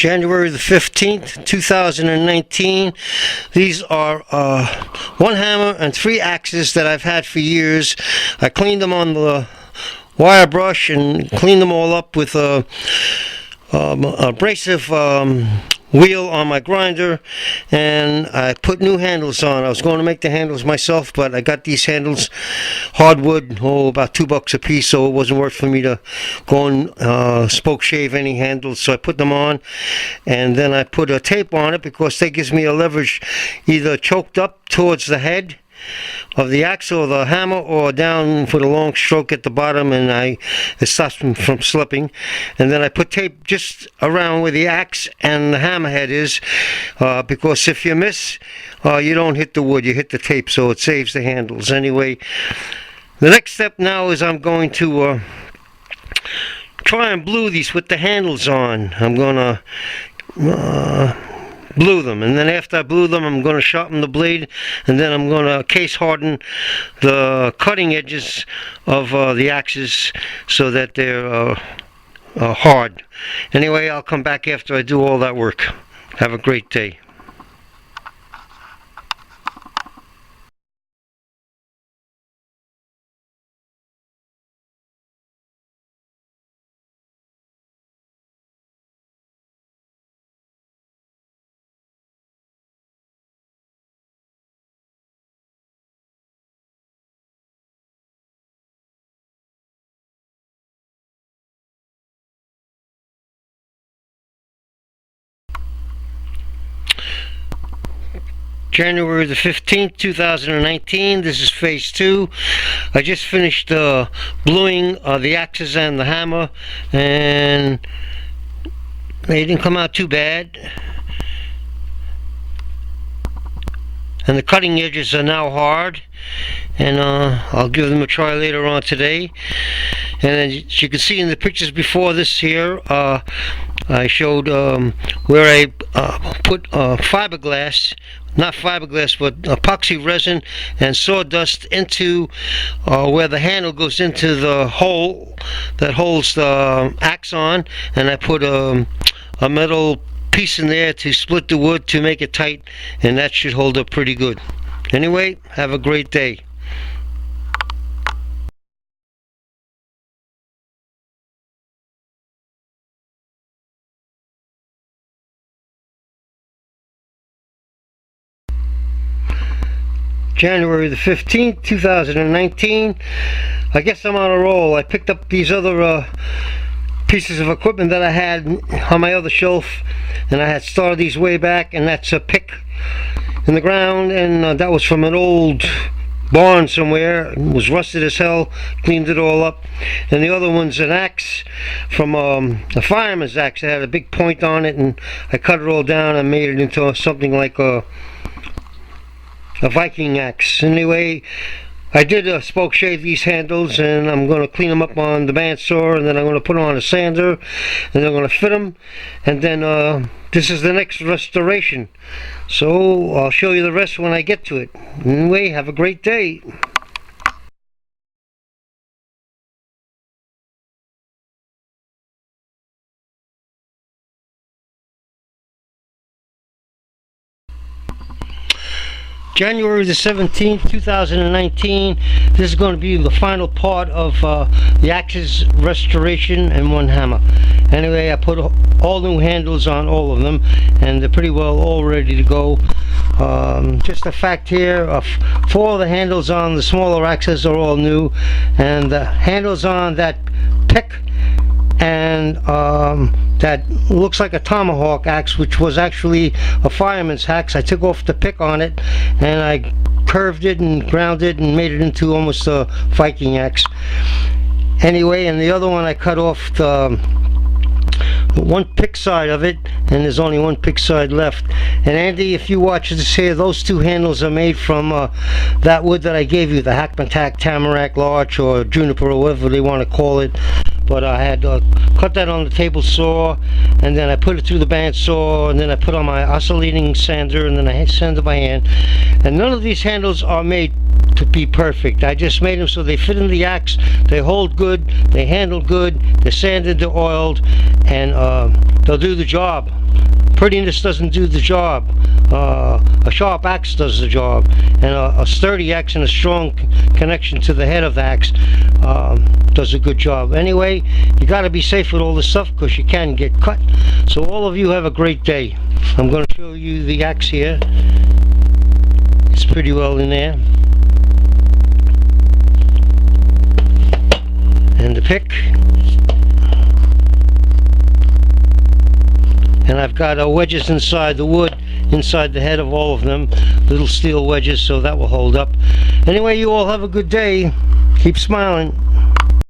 January the 15th, 2019. These are one hammer and 3 axes that I've had for years. I cleaned them on the wire brush and cleaned them all up with a abrasive wheel on my grinder, and I put new handles on. I was going to make the handles myself, but I got these handles, hardwood, about $2 a piece, so it wasn't worth for me to go and spoke shave any handles. So I put them on, and then I put a tape on it because that gives me a leverage either choked up towards the head of the axe or the hammer, or down for the long stroke at the bottom, and it stops them from slipping. And then I put tape just around where the axe and the hammer head is, because if you miss, you don't hit the wood, you hit the tape, so it saves the handles. Anyway, the next step now is I'm going to try and blue these with the handles on. I'm gonna blue them, and then after I blue them, I'm going to sharpen the blade, and then I'm going to case harden the cutting edges of the axes so that they're hard. Anyway, I'll come back after I do all that work. Have a great day. January the 15th, 2019. This is phase 2. I just finished bluing the axes and the hammer, and they didn't come out too bad. And the cutting edges are now hard, and I'll give them a try later on today. And as you can see in the pictures before this here, I showed where I put fiberglass, not fiberglass, but epoxy resin and sawdust into where the handle goes into the hole that holds the axe on, and I put a metal piece in there to split the wood to make it tight, and that should hold up pretty good. Anyway, have a great day. January the 15th, 2019. I guess I'm on a roll. I picked up these other pieces of equipment that I had on my other shelf, and I had started these way back, and that's a pick in the ground, and that was from an old barn somewhere. It was rusted as hell. Cleaned it all up. And the other one's an axe from a fireman's axe. It had a big point on it, and I cut it all down and made it into something like a Viking axe. Anyway, I did spoke shave these handles, and I'm going to clean them up on the bandsaw, and then I'm going to put on a sander, and then I'm going to fit them, and then this is the next restoration. So I'll show you the rest when I get to it. Anyway, have a great day. January the 17th, 2019. This is going to be the final part of the axes restoration and one hammer. Anyway, I put all new handles on all of them, and they're pretty well all ready to go. Just a fact here, 4 of the handles on the smaller axes are all new, and the handles on that pick and that looks like a tomahawk axe, which was actually a fireman's axe. I took off the pick on it, and I curved it and ground it and made it into almost a Viking axe. Anyway, and the other one I cut off the one pick side of it, and there's only one pick side left. And Andy, if you watch this here, those 2 handles are made from that wood that I gave you, the Hackmatack Tamarack Larch or Juniper, or whatever they want to call it. but I had cut that on the table saw, and then I put it through the bandsaw, and then I put on my oscillating sander, and then I sanded by hand. And none of these handles are made to be perfect. I just made them so they fit in the axe, they hold good, they handle good, they're sanded, they're oiled, and they'll do the job. Prettiness doesn't do the job. A sharp axe does the job, and a sturdy axe and a strong connection to the head of the axe does a good job. Anyway, you got to be safe with all this stuff because you can get cut. So all of you have a great day. I'm going to show you the axe here. It's pretty well in there. And the pick. And I've got wedges inside the wood, inside the head of all of them, little steel wedges, so that will hold up. Anyway, you all have a good day. Keep smiling.